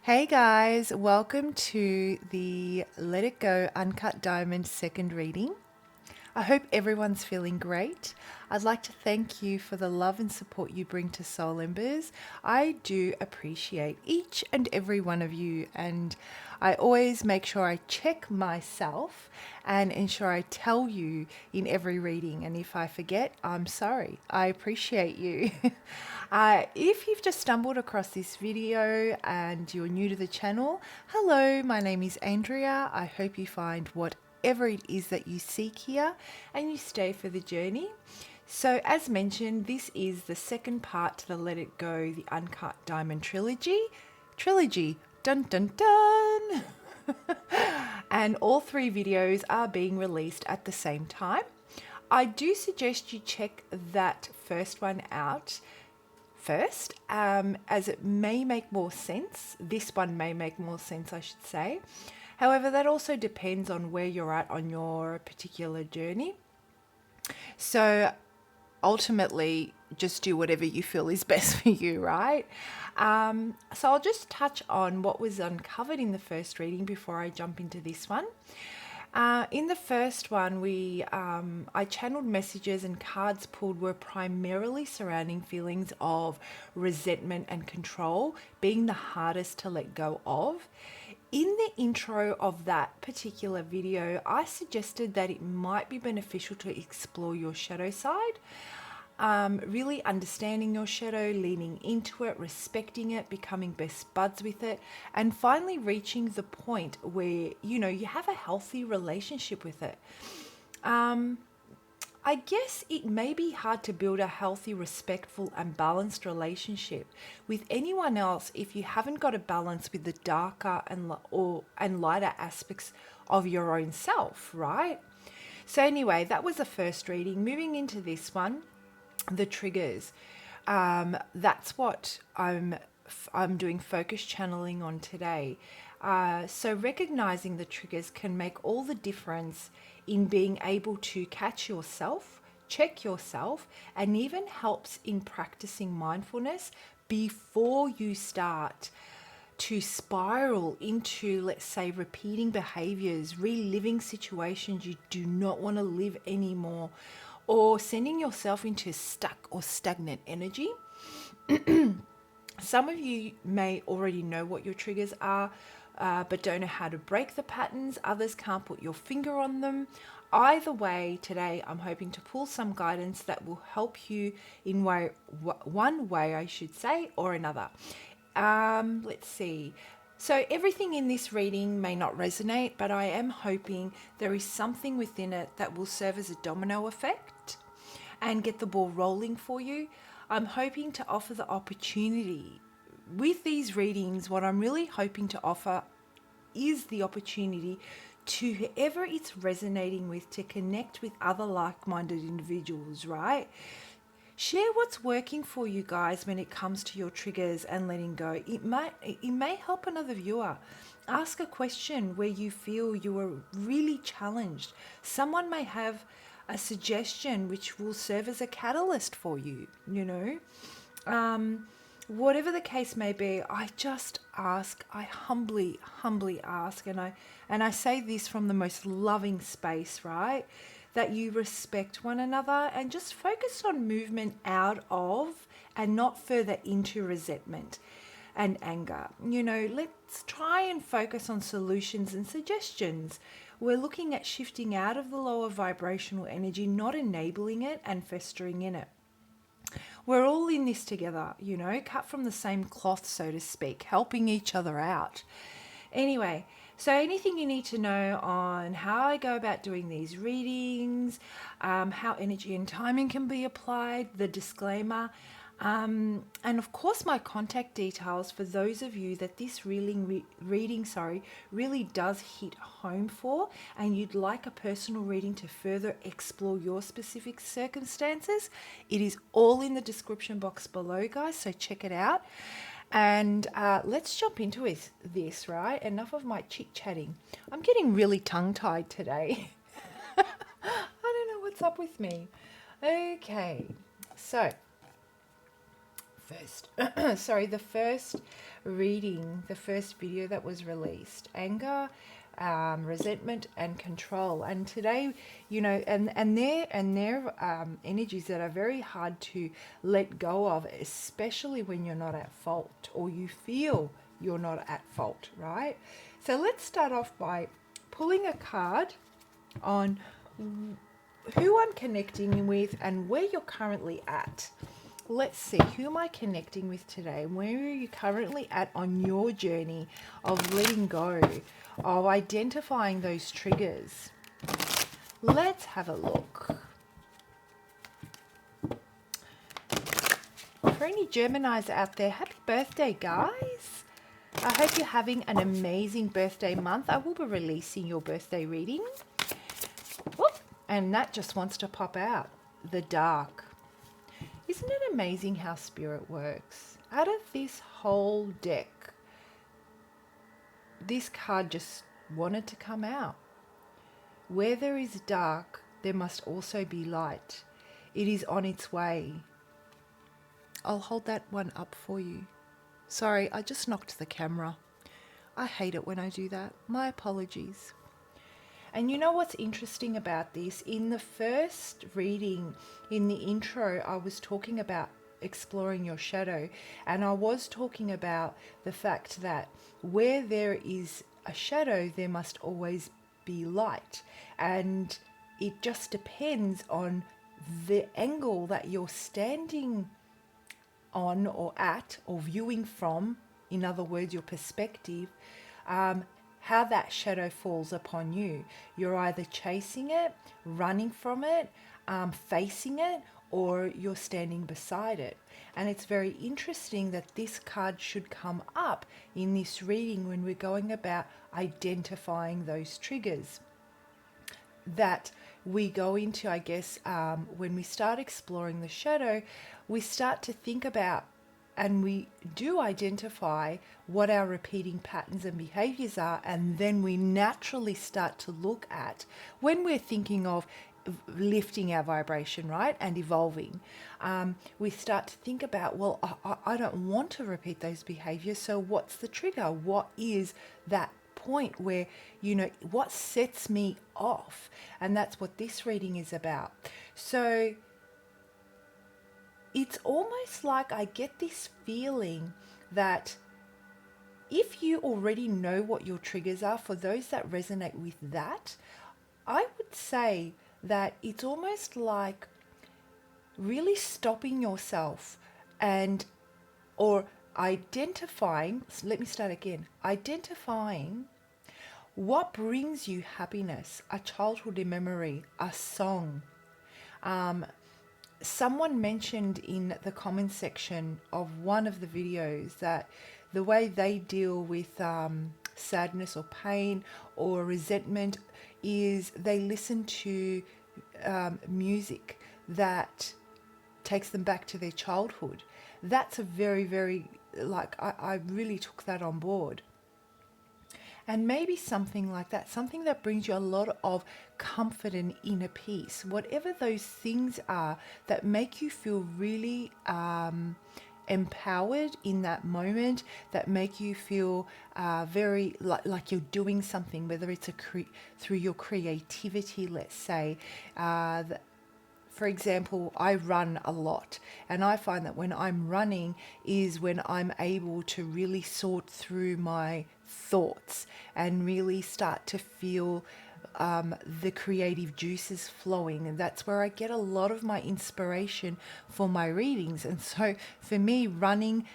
Hey guys, welcome to the Let It Go Uncut Diamond second reading. I hope everyone's feeling great. I'd like to thank you for the love and support you bring to Soul Embers. I do appreciate each and every one of you, and I always make sure I check myself and ensure I tell you in every reading. And if I forget, I'm sorry. I appreciate you. If you've just stumbled across this video and you're new to the channel, hello, my name is Andrea. I hope you find whatever it is that you seek here and you stay for the journey. So as mentioned, this is the second part to the Let It Go, the Uncut Diamond trilogy, dun dun dun. And all three videos are being released at the same time. I do suggest you check that first one out first, as it may make more sense. This one may make more sense, I should say. However, that also depends on where you're at on your particular journey. So ultimately, just do whatever you feel is best for you, right? So I'll just touch on what was uncovered in the first reading before I jump into this one. In the first one, I channeled messages and cards pulled were primarily surrounding feelings of resentment and control being the hardest to let go of. In the intro of that particular video, I suggested that it might be beneficial to explore your shadow side. Really understanding your shadow, leaning into it, respecting it, becoming best buds with it, and finally reaching the point where you have a healthy relationship with it. I guess it may be hard to build a healthy, respectful, and balanced relationship with anyone else if you haven't got a balance with the darker and lighter aspects of your own self, right? So anyway, that was the first reading. Moving into this one, the triggers. That's what I'm doing focus channeling on today. So recognizing the triggers can make all the difference in being able to catch yourself, check yourself, and even helps in practicing mindfulness before you start to spiral into, let's say, repeating behaviors, reliving situations you do not want to live anymore, or sending yourself into stuck or stagnant energy. Some of you may already know what your triggers are, but don't know how to break the patterns. Others can't put your finger on them. Either way, today I'm hoping to pull some guidance that will help you in one way, I should say, or another. Let's see. So everything in this reading may not resonate, but I am hoping there is something within it that will serve as a domino effect and get the ball rolling for you. I'm hoping to offer the opportunity. With these readings, what I'm really hoping to offer is the opportunity to whoever it's resonating with to connect with other like-minded individuals, right? Share what's working for you guys when it comes to your triggers and letting go. It may help another viewer. Ask a question where you feel you are really challenged. Someone may have a suggestion which will serve as a catalyst for you, Whatever the case may be, I just ask, I humbly ask, and I say this from the most loving space, right? That you respect one another and just focus on movement out of and not further into resentment and anger. Let's try and focus on solutions and suggestions. We're looking at shifting out of the lower vibrational energy, not enabling it and festering in it. We're all in this together, cut from the same cloth, so to speak, helping each other out. Anyway, so anything you need to know on how I go about doing these readings, how energy and timing can be applied, the disclaimer, and of course my contact details for those of you that this reading really does hit home for, and you'd like a personal reading to further explore your specific circumstances. It is all in the description box below, guys, so check it out. And let's jump into this, right? Enough of my chit-chatting. I'm getting really tongue-tied today. I don't know what's up with me. Okay, so the first reading, the first video that was released, anger, resentment and control. And today, you know, and they're energies that are very hard to let go of, especially when you're not at fault or you feel you're not at fault, right? So let's start off by pulling a card on who I'm connecting with and where you're currently at. Let's see, who am I connecting with today? Where are you currently at on your journey of letting go, of identifying those triggers? Let's have a look. For any Geminis out there, happy birthday, guys. I hope you're having an amazing birthday month. I will be releasing your birthday reading. Whoop, and that just wants to pop out. The dark. Isn't it amazing how spirit works? Out of this whole deck, this card just wanted to come out. Where there is dark, there must also be light. It is on its way. I'll hold that one up for you. Sorry, I just knocked the camera. I hate it when I do that. My apologies. And you know what's interesting about this? In the first reading, in the intro, I was talking about exploring your shadow. And I was talking about the fact that where there is a shadow, there must always be light. And it just depends on the angle that you're standing on or at or viewing from, in other words, your perspective, how that shadow falls upon you. You're either chasing it, running from it, facing it, or you're standing beside it. And it's very interesting that this card should come up in this reading when we're going about identifying those triggers that we go into, I guess, when we start exploring the shadow, we start to think about and we do identify what our repeating patterns and behaviors are, and then we naturally start to look at when we're thinking of lifting our vibration, right, and evolving. We start to think about, well, I don't want to repeat those behaviors, so what's the trigger? What is that point where, you know, what sets me off? And that's what this reading is about. So it's almost like I get this feeling that if you already know what your triggers are, for those that resonate with that, I would say that it's almost like really stopping yourself and or identifying, let me start again, identifying what brings you happiness, a childhood memory, a song. Someone mentioned in the comment section of one of the videos that the way they deal with sadness or pain or resentment is they listen to music that takes them back to their childhood. That's a very, very, like, I really took that on board. And maybe something like that, something that brings you a lot of comfort and inner peace, whatever those things are that make you feel really empowered in that moment, that make you feel very like you're doing something, whether it's through your creativity, let's say. For example, I run a lot, and I find that when I'm running is when I'm able to really sort through my thoughts and really start to feel the creative juices flowing, and that's where I get a lot of my inspiration for my readings. And so for me, running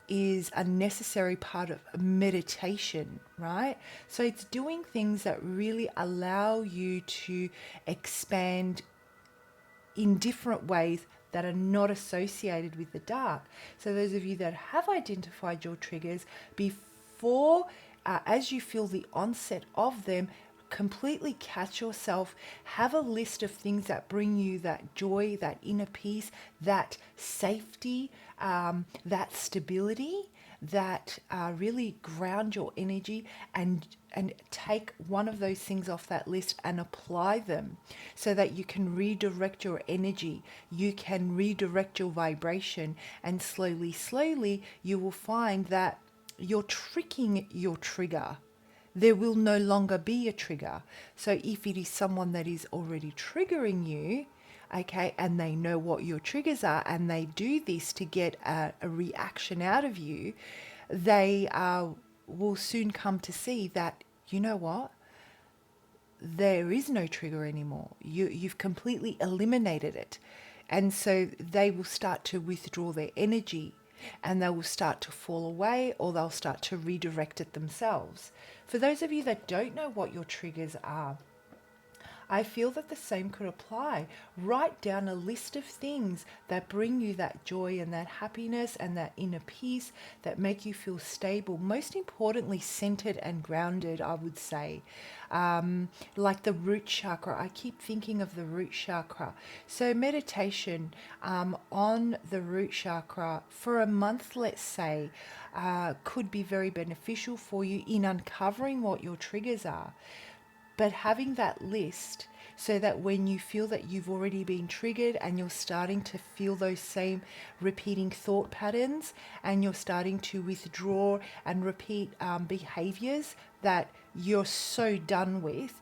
is a necessary part of meditation, right? So it's doing things that really allow you to expand in different ways that are not associated with the dark. So those of you that have identified your triggers before, as you feel the onset of them, completely catch yourself, have a list of things that bring you that joy, that inner peace, that safety, that stability, that really ground your energy and take one of those things off that list and apply them so that you can redirect your energy, you can redirect your vibration, and slowly you will find that you're tricking your trigger. There will no longer be a trigger. So if it is someone that is already triggering you, okay, and they know what your triggers are and they do this to get a reaction out of you, they will soon come to see that, you know what, there is no trigger anymore. You've completely eliminated it. And so they will start to withdraw their energy and they will start to fall away, or they'll start to redirect it themselves. For those of you that don't know what your triggers are, I feel that the same could apply. Write down a list of things that bring you that joy and that happiness and that inner peace, that make you feel stable, most importantly centered and grounded, I would say. Like the root chakra, I keep thinking of the root chakra. So meditation on the root chakra for a month, let's say, could be very beneficial for you in uncovering what your triggers are. But having that list so that when you feel that you've already been triggered and you're starting to feel those same repeating thought patterns and you're starting to withdraw and repeat behaviors that you're so done with,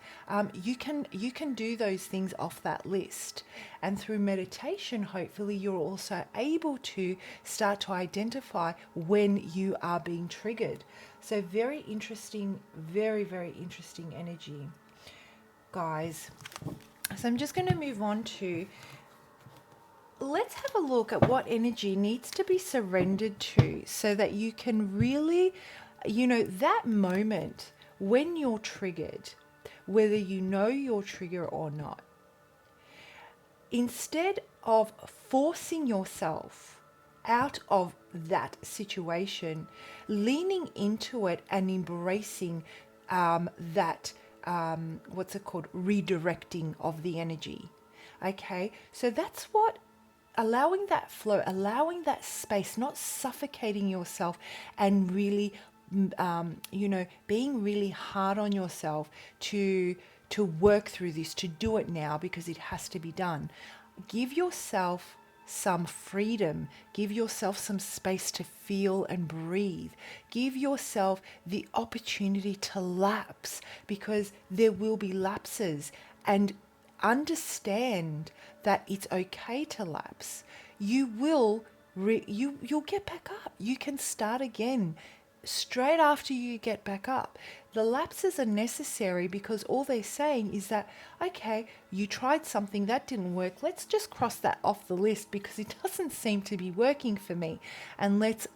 you can do those things off that list. And through meditation, hopefully you're also able to start to identify when you are being triggered. So very interesting, very, very interesting energy, guys. So I'm just going to move on to, let's have a look at what energy needs to be surrendered to so that you can really, that moment when you're triggered, whether you know your trigger or not, instead of forcing yourself out of that situation, leaning into it and embracing that, what's it called, redirecting of the energy. Okay, so that's what, allowing that flow, allowing that space, not suffocating yourself and really, being really hard on yourself to work through this, to do it now because it has to be done. Give yourself some freedom. Give yourself some space to feel and breathe. Give yourself the opportunity to lapse, because there will be lapses, and understand that it's okay to lapse. You will you'll get back up. You can start again straight after you get back up. The lapses are necessary because all they're saying is that, okay, you tried something that didn't work. Let's just cross that off the list because it doesn't seem to be working for me. And let's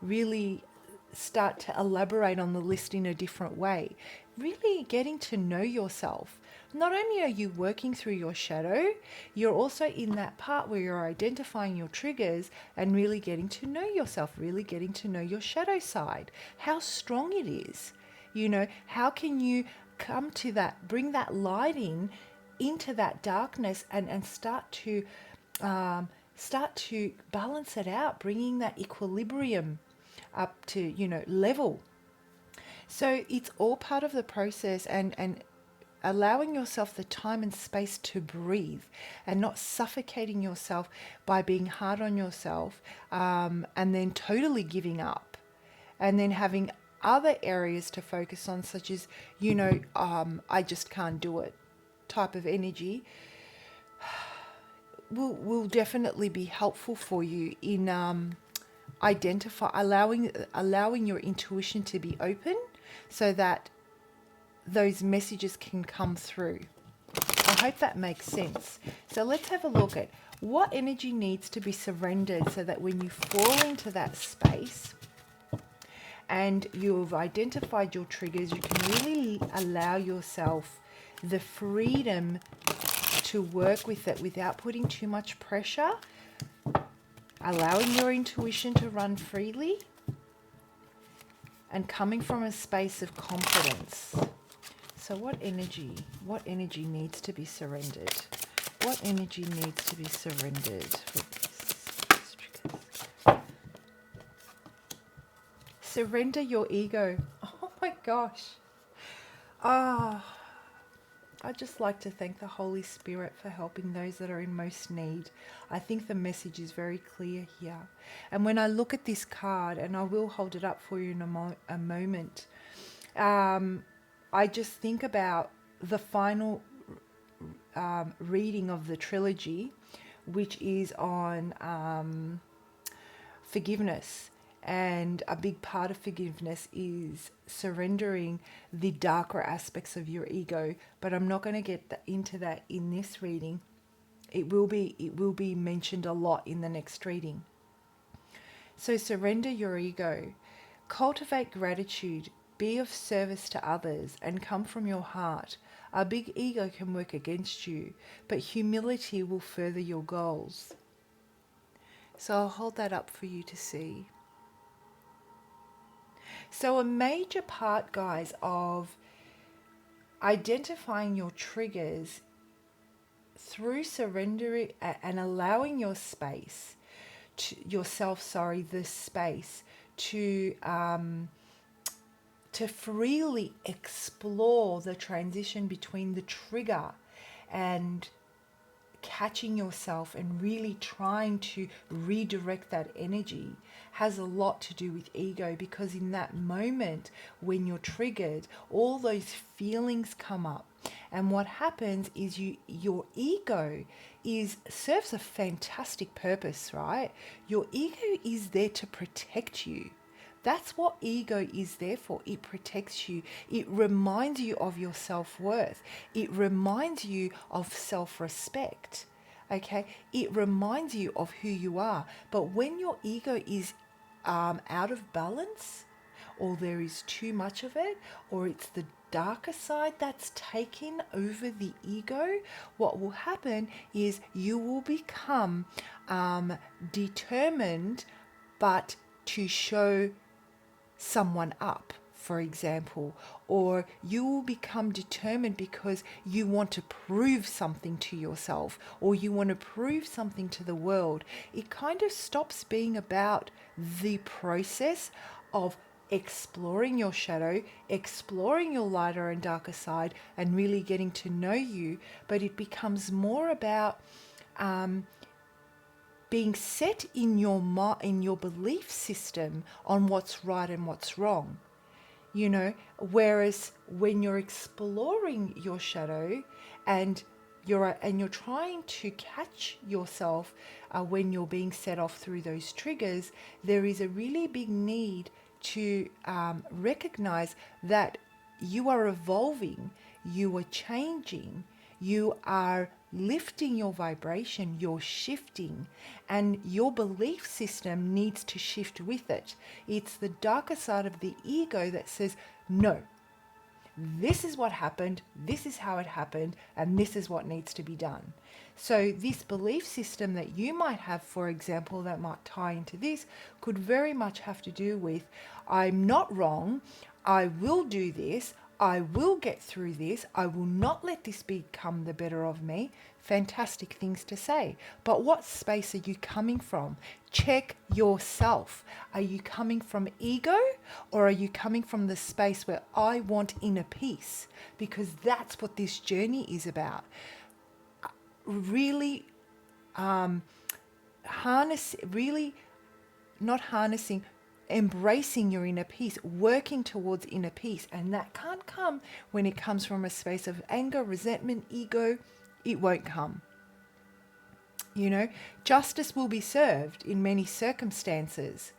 really start to elaborate on the list in a different way. Really getting to know yourself. Not only are you working through your shadow, you're also in that part where you're identifying your triggers and really getting to know yourself, really getting to know your shadow side, how strong it is. How can you come to that, bring that light into that darkness and start to balance it out, bringing that equilibrium up to, level. So it's all part of the process, and allowing yourself the time and space to breathe and not suffocating yourself by being hard on yourself, and then totally giving up, and then having other areas to focus on, such as, I just can't do it type of energy, will definitely be helpful for you in allowing your intuition to be open so that those messages can come through. I hope that makes sense. So let's have a look at what energy needs to be surrendered so that when you fall into that space and you've identified your triggers, you can really allow yourself the freedom to work with it without putting too much pressure, allowing your intuition to run freely, and coming from a space of confidence. So what energy needs to be surrendered? What energy needs to be surrendered for these triggers? Surrender your ego. Oh my gosh. Ah, I'd just like to thank the Holy Spirit for helping those that are in most need. I think the message is very clear here. And when I look at this card, and I will hold it up for you in a moment, I just think about the final reading of the trilogy, which is on forgiveness. And a big part of forgiveness is surrendering the darker aspects of your ego. But I'm not going to get into that in this reading. It will be mentioned a lot in the next reading. So surrender your ego. Cultivate gratitude. Be of service to others and come from your heart. A big ego can work against you, but humility will further your goals. So I'll hold that up for you to see. So a major part, guys, of identifying your triggers through surrendering and allowing your space, the space to freely explore the transition between the trigger and catching yourself and really trying to redirect that energy has a lot to do with ego, because in that moment when you're triggered, all those feelings come up, and what happens is your ego serves a fantastic purpose, right? Your ego is there to protect you. That's what ego is there for. It protects you. It reminds you of your self-worth. It reminds you of self-respect. Okay? It reminds you of who you are. But when your ego is out of balance, or there is too much of it, or it's the darker side that's taken over the ego, what will happen is you will become determined, but to show someone up, for example, or you will become determined because you want to prove something to yourself, or you want to prove something to the world. It kind of stops being about the process of exploring your shadow, exploring your lighter and darker side, and really getting to know you, but it becomes more about being set in your belief system on what's right and what's wrong. Whereas when you're exploring your shadow and you're trying to catch yourself when you're being set off through those triggers, there is a really big need to recognize that you are evolving, you are changing, you are lifting your vibration, you're shifting, and your belief system needs to shift with it. It's the darker side of the ego that says, no, this is what happened, this is how it happened, and this is what needs to be done. So this belief system that you might have, for example, that might tie into this, could very much have to do with, I'm not wrong, I will do this, I will get through this, I will not let this become the better of me. Fantastic things to say. But what space are you coming from? Check yourself. Are you coming from ego, or are you coming from the space where I want inner peace? Because that's what this journey is about. Really embracing your inner peace, working towards inner peace. And that can't come when it comes from a space of anger, resentment, ego. It won't come. Justice will be served in many circumstances.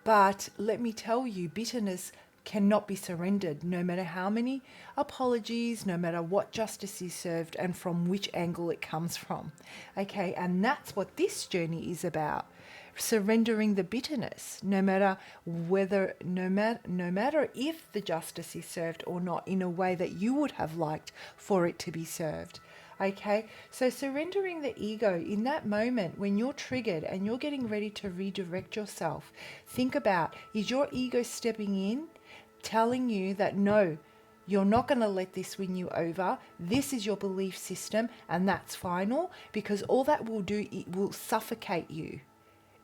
But let me tell you, bitterness cannot be surrendered, no matter how many apologies, no matter what justice is served and from which angle it comes from. Okay, and that's what this journey is about. Surrendering the bitterness, no matter if the justice is served or not in a way that you would have liked for it to be served. Okay, so surrendering the ego in that moment when you're triggered and you're getting ready to redirect yourself, think about, is your ego stepping in, telling you that no, you're not going to let this win you over. This is your belief system and that's final, because all that will do, it will suffocate you.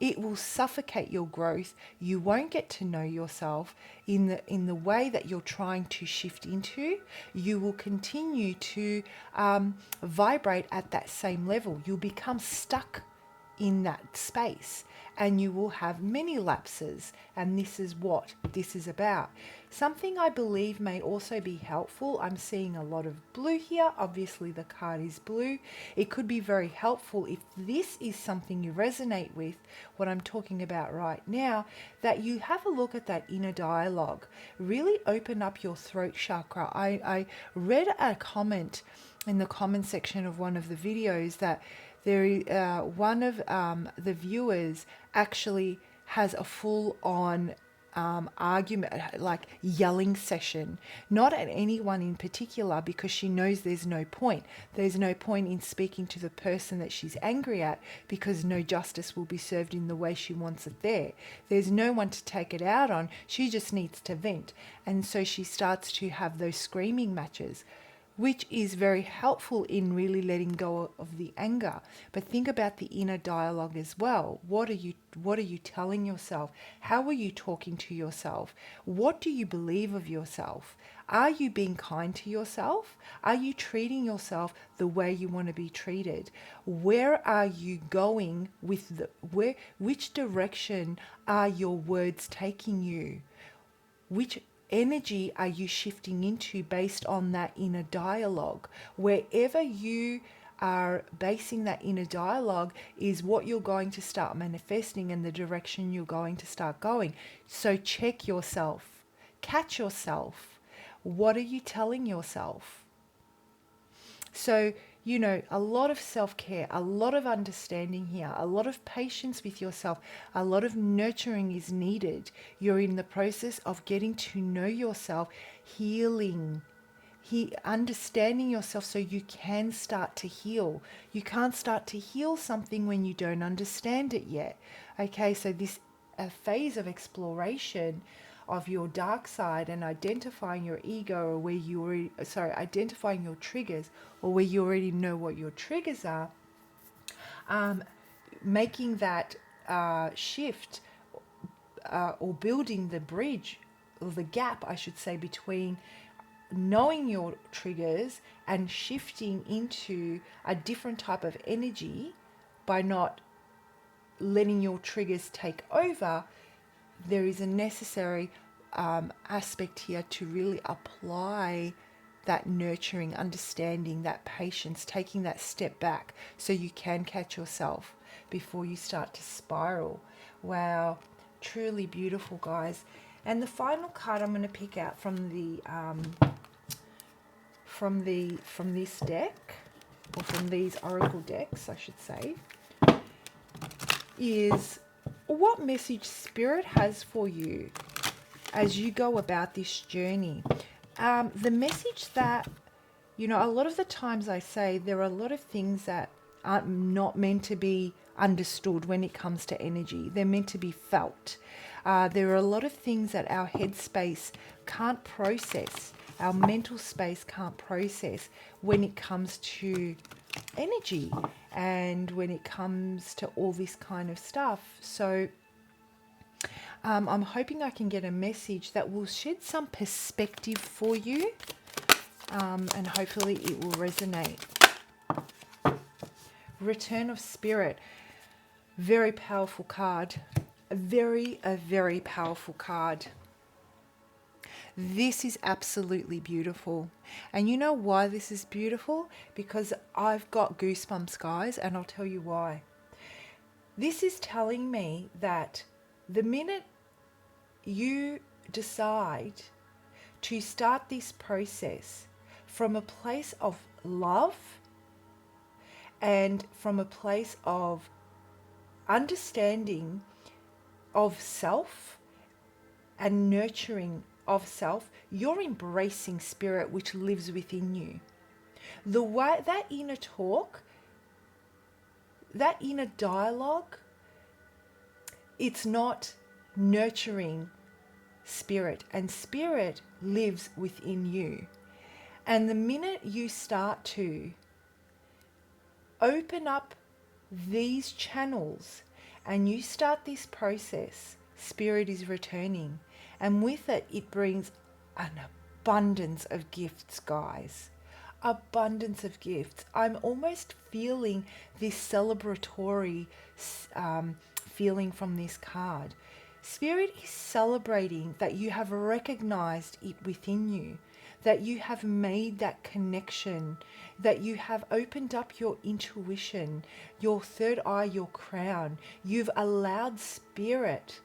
It will suffocate your growth. You won't get to know yourself in the way that you're trying to shift into. You will continue to vibrate at that same level. You'll become stuck in that space, and you will have many lapses, and this is what this is about. Something I believe may also be helpful. I'm seeing a lot of blue here. Obviously the card is blue. It could be very helpful if this is something you resonate with, what I'm talking about right now, that you have a look at that inner dialogue. Really open up your throat chakra. I read a comment in the comment section of one of the videos that one of the viewers actually has a full-on argument, like yelling session, not at anyone in particular, because she knows there's no point. There's no point in speaking to the person that she's angry at, because no justice will be served in the way she wants it there. There's no one to take it out on. She just needs to vent. And so she starts to have those screaming matches, which is very helpful in really letting go of the anger. But think about the inner dialogue as well. What are you telling yourself? How are you talking to yourself? What do you believe of yourself? Are you being kind to yourself? Are you treating yourself the way you want to be treated? Where are you going with which direction are your words taking you? Which energy are you shifting into based on that inner dialogue? Wherever you are basing that inner dialogue is what you're going to start manifesting, and the direction you're going to start going. So check yourself, catch yourself. What are you telling yourself? So, a lot of self-care, a lot of understanding here, a lot of patience with yourself, a lot of nurturing is needed. You're in the process of getting to know yourself, healing, understanding yourself so you can start to heal. You can't start to heal something when you don't understand it yet. Okay, so this phase of exploration of your dark side and identifying your ego, or identifying your triggers, or where you already know what your triggers are, making that shift, or building the bridge, or the gap, I should say, between knowing your triggers and shifting into a different type of energy by not letting your triggers take over. There is a necessary aspect here to really apply that nurturing, understanding, that patience, taking that step back so you can catch yourself before you start to spiral. Wow, truly beautiful, guys. And the final card I'm going to pick out from this deck, or from these oracle decks, I should say, is what message Spirit has for you as you go about this journey. The message that, a lot of the times I say there are a lot of things that are not meant to be understood when it comes to energy. They're meant to be felt. There are a lot of things that our headspace can't process, our mental space can't process when it comes to energy and when it comes to all this kind of stuff. So I'm hoping I can get a message that will shed some perspective for you, and hopefully it will resonate. Return of Spirit. Very powerful card. A very powerful card. This is absolutely beautiful. And you know why this is beautiful? Because I've got goosebumps, guys, and I'll tell you why. This is telling me that the minute you decide to start this process from a place of love and from a place of understanding of self and nurturing of self, you're embracing Spirit which lives within you. The way that inner talk, that inner dialogue, it's not nurturing Spirit, and Spirit lives within you. And the minute you start to open up these channels and you start this process, Spirit is returning. And with it, it brings an abundance of gifts, guys. Abundance of gifts. I'm almost feeling this celebratory feeling from this card. Spirit is celebrating that you have recognized it within you, that you have made that connection, that you have opened up your intuition, your third eye, your crown. You've allowed Spirit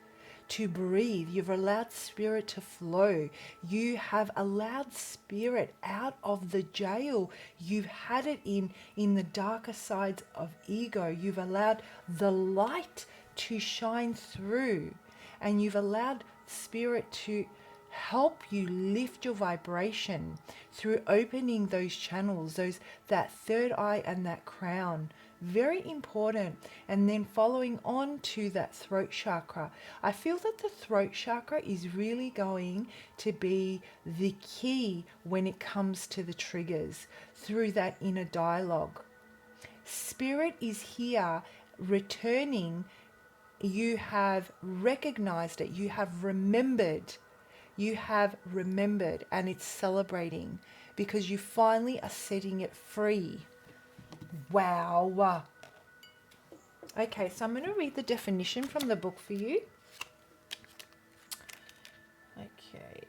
to breathe. You've allowed Spirit to flow. You have allowed Spirit out of the jail you've had it in the darker sides of ego. You've allowed the light to shine through, and you've allowed Spirit to help you lift your vibration through opening those channels, that third eye and that crown. Very important. And then following on to that throat chakra, I feel that the throat chakra is really going to be the key when it comes to the triggers through that inner dialogue. Spirit is here returning. You have recognized it. You have remembered. You have remembered, and it's celebrating because you finally are setting it free. Wow. Okay, so I'm going to read the definition from the book for you. Okay.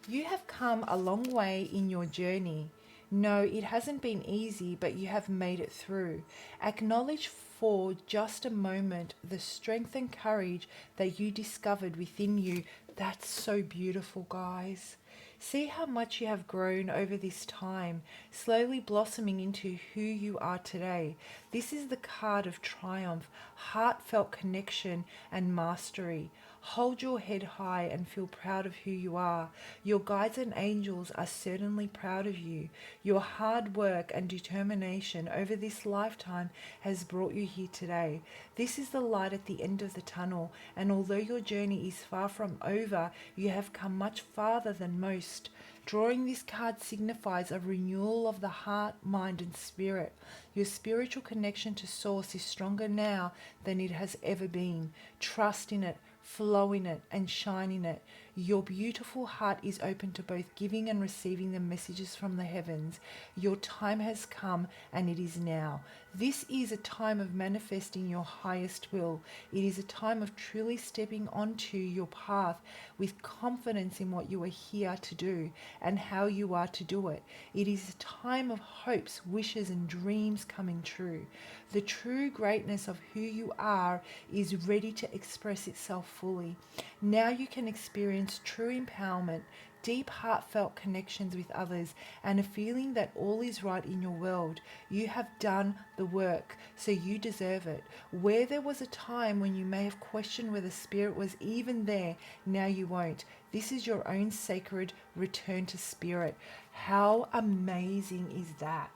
You have come a long way in your journey. No, it hasn't been easy, but you have made it through. Acknowledge for just a moment the strength and courage that you discovered within you. That's so beautiful, guys. See how much you have grown over this time, slowly blossoming into who you are today. This is the card of triumph, heartfelt connection, and mastery. Hold your head high and feel proud of who you are. Your guides and angels are certainly proud of you. Your hard work and determination over this lifetime has brought you here today. This is the light at the end of the tunnel, and although your journey is far from over, you have come much farther than most. Drawing this card signifies a renewal of the heart, mind, and spirit. Your spiritual connection to Source is stronger now than it has ever been. Trust in it, flow in it, and shine in it. Your beautiful heart is open to both giving and receiving the messages from the heavens. Your time has come, and it is now. This is a time of manifesting your highest will. It is a time of truly stepping onto your path with confidence in what you are here to do and how you are to do it. It is a time of hopes, wishes, and dreams coming true. The true greatness of who you are is ready to express itself fully. Now you can experience true empowerment, deep heartfelt connections with others, and a feeling that all is right in your world. You have done the work, so you deserve it. Where there was a time when you may have questioned whether Spirit was even there, now you won't. This is your own sacred return to Spirit. How amazing is that?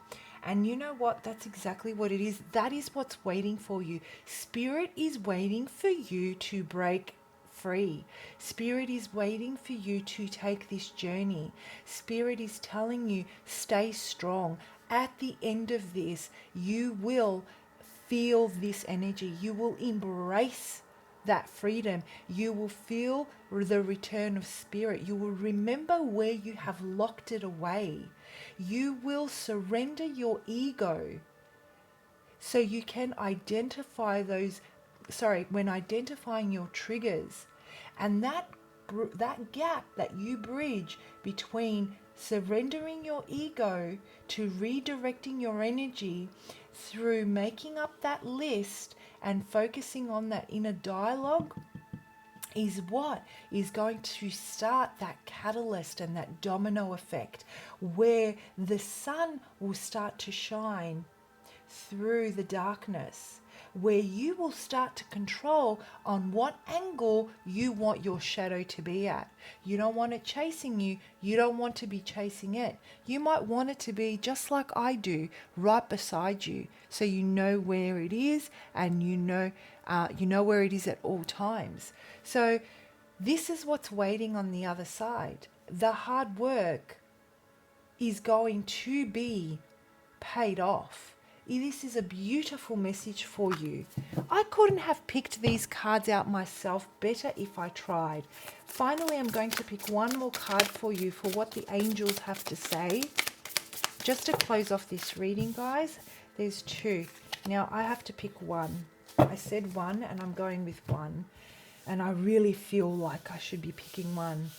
And you know what? That's exactly what it is. That is what's waiting for you. Spirit is waiting for you to break free. Spirit is waiting for you to take this journey. Spirit is telling you, stay strong. At the end of this, you will feel this energy. You will embrace that freedom. You will feel the return of Spirit. You will remember where you have locked it away. You will surrender your ego so you can identify when identifying your triggers, and that gap that you bridge between surrendering your ego to redirecting your energy through making up that list and focusing on that inner dialogue is what is going to start that catalyst and that domino effect where the sun will start to shine through the darkness, where you will start to control on what angle you want your shadow to be at. You don't want it chasing you. You don't want to be chasing it. You might want it to be just like I do, right beside you, so you know where it is, and you know where it is at all times. So this is what's waiting on the other side. The hard work is going to be paid off. This is a beautiful message for you. I couldn't have picked these cards out myself better if I tried. Finally, I'm going to pick one more card for you for what the angels have to say. Just to close off this reading, guys, there's two. Now, I have to pick one. I said one, and I'm going with one. And I really feel like I should be picking one.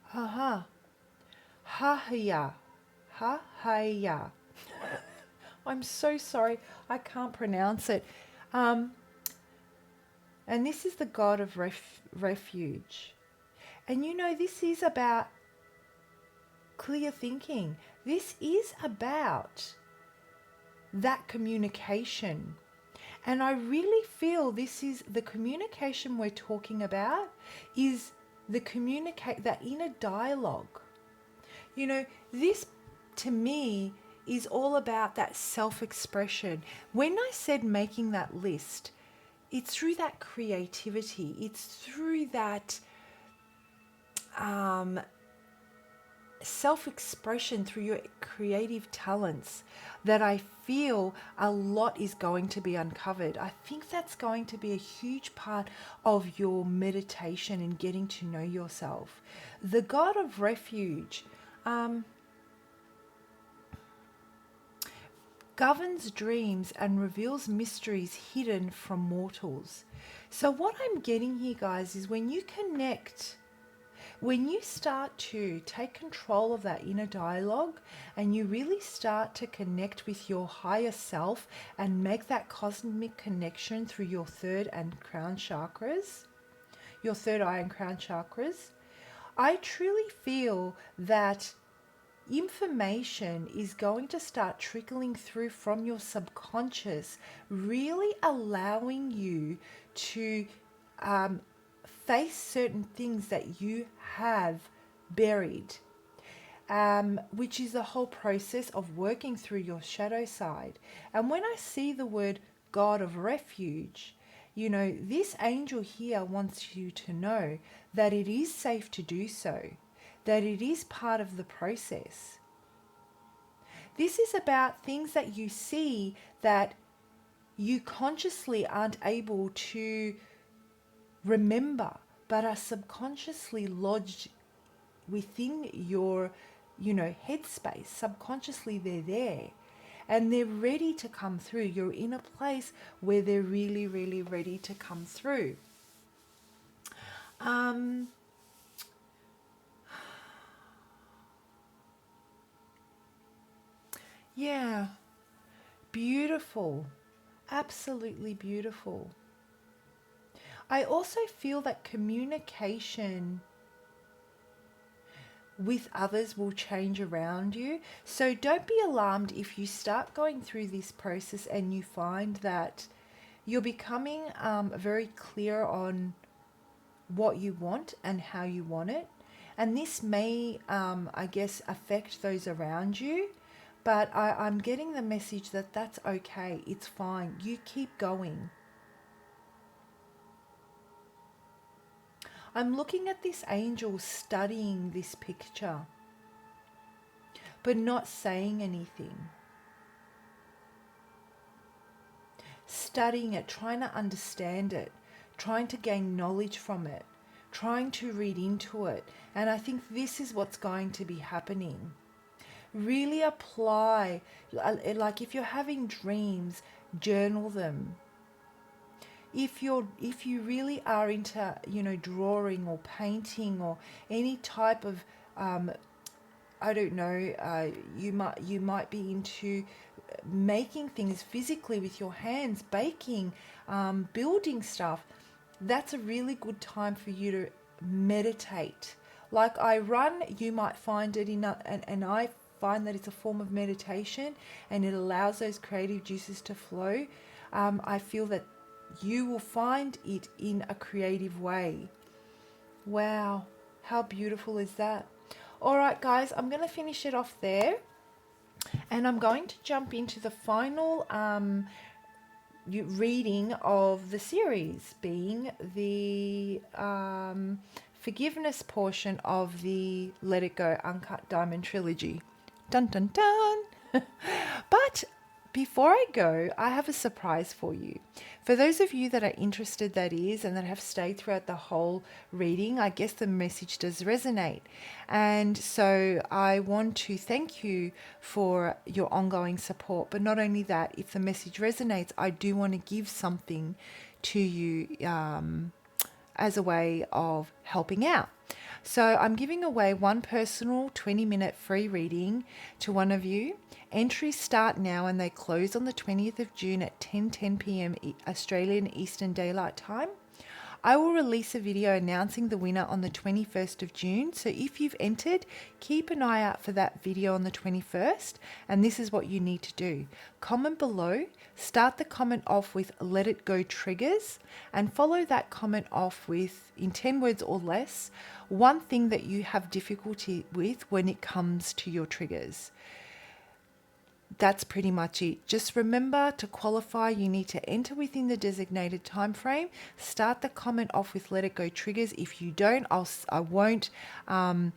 Ha-ha. Ha-ha-ya. Ha-ha-ya. I'm so sorry. I can't pronounce it. And this is the God of refuge. And you know, this is about clear thinking. This is about that communication. And I really feel this is the communication we're talking about is that inner dialogue. You know, this to me is all about that self-expression. When I said making that list, it's through that creativity. It's through that self-expression, through your creative talents, that I feel a lot is going to be uncovered. I think that's going to be a huge part of your meditation and getting to know yourself. The God of refuge governs dreams and reveals mysteries hidden from mortals. So what I'm getting here, guys, is when you connect, when you start to take control of that inner dialogue and you really start to connect with your higher self and make that cosmic connection through your third and crown chakras, your third eye and crown chakras, I truly feel that information is going to start trickling through from your subconscious, really allowing you to face certain things that you have buried, which is the whole process of working through your shadow side. And when I see the word God of refuge, you know, this angel here wants you to know that it is safe to do so, that it is part of the process. This is about things that you see that you consciously aren't able to remember, but are subconsciously lodged within your, you know, headspace. Subconsciously they're there and they're ready to come through. You're in a place where they're really, really ready to come through. Yeah, beautiful, absolutely beautiful. I also feel that communication with others will change around you. So don't be alarmed if you start going through this process and you find that you're becoming very clear on what you want and how you want it. And this may, I guess, affect those around you. But I'm getting the message that that's okay. It's fine. You keep going. I'm looking at this angel studying this picture, but not saying anything. Studying it, trying to understand it, trying to gain knowledge from it, trying to read into it. And I think this is what's going to be happening. Really apply, like if you're having dreams, journal them. If you really are into, you know, drawing or painting or any type of, I don't know, you might be into making things physically with your hands, baking, building stuff. That's a really good time for you to meditate. Like I run, you might find it and I find that it's a form of meditation and it allows those creative juices to flow. I feel that you will find it in a creative way. Wow, how beautiful is that? All right, guys, I'm going to finish it off there. And I'm going to jump into the final reading of the series, being the forgiveness portion of the Let It Go Uncut Diamond trilogy. Dun dun dun! But before I go, I have a surprise for you. For those of you that are interested, that is, and that have stayed throughout the whole reading, I guess the message does resonate. And so I want to thank you for your ongoing support. But not only that, if the message resonates, I do want to give something to you as a way of helping out. So I'm giving away one personal 20-minute free reading to one of you. Entries start now and they close on the 20th of June at 10:10 p.m. Australian Eastern Daylight Time. I will release a video announcing the winner on the 21st of June. So if you've entered, keep an eye out for that video on the 21st. And this is what you need to do. Comment below, start the comment off with "Let It Go" triggers, and follow that comment off with, in 10 words or less, one thing that you have difficulty with when it comes to your triggers. That's pretty much it. Just remember, to qualify, you need to enter within the designated time frame. Start the comment off with "Let It Go" triggers. If you don't, I won't know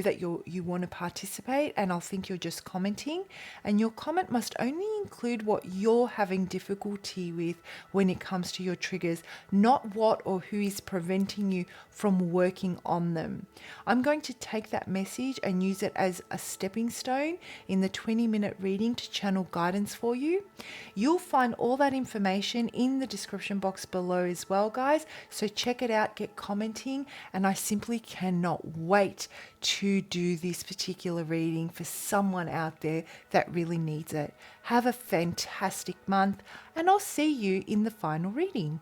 that you want to participate, and I'll think you're just commenting. And your comment must only include what you're having difficulty with when it comes to your triggers, not what or who is preventing you from working on them. I'm going to take that message and use it as a stepping stone in the 20-minute reading to channel guidance for you. You'll find all that information in the description box below as well, guys. So check it out, get commenting, and I simply cannot wait to do this particular reading for someone out there that really needs it. Have a fantastic month, and I'll see you in the final reading.